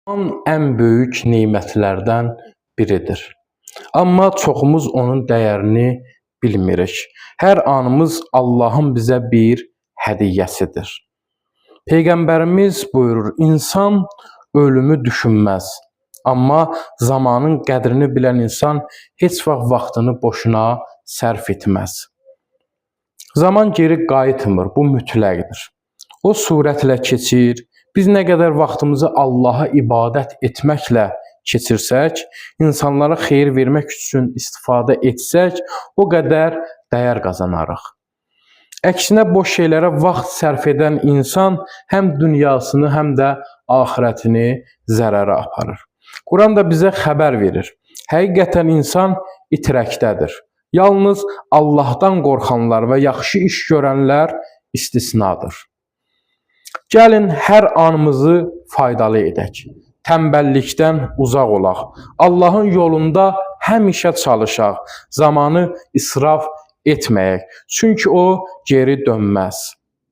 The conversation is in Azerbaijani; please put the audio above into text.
Ən böyük nemətlərdən biridir. Amma çoxumuz onun dəyərini bilmirik. Hər anımız Allahın bizə bir hədiyyəsidir. Peyğəmbərimiz buyurur, insan ölümü düşünməz. Amma zamanın qədrini bilən insan heç vaxt vaxtını boşuna sərf etməz. Zaman geri qayıtmır, bu mütləqdir. O surətlə keçir. Biz nə qədər vaxtımızı Allaha ibadət etməklə keçirsək, insanlara xeyir vermək üçün istifadə etsək, o qədər dəyər qazanarıq. Əksinə boş şeylərə vaxt sərf edən insan həm dünyasını, həm də axirətini zərərə aparır. Quran da bizə xəbər verir. Həqiqətən insan itirəkdədir. Yalnız Allahdan qorxanlar və yaxşı iş görənlər istisnadır. Gəlin hər anımızı faydalı edək. Tənbəllikdən uzaq olaq. Allahın yolunda həmişə çalışaq. Zamanı israf etməyək. Çünki o geri dönməz.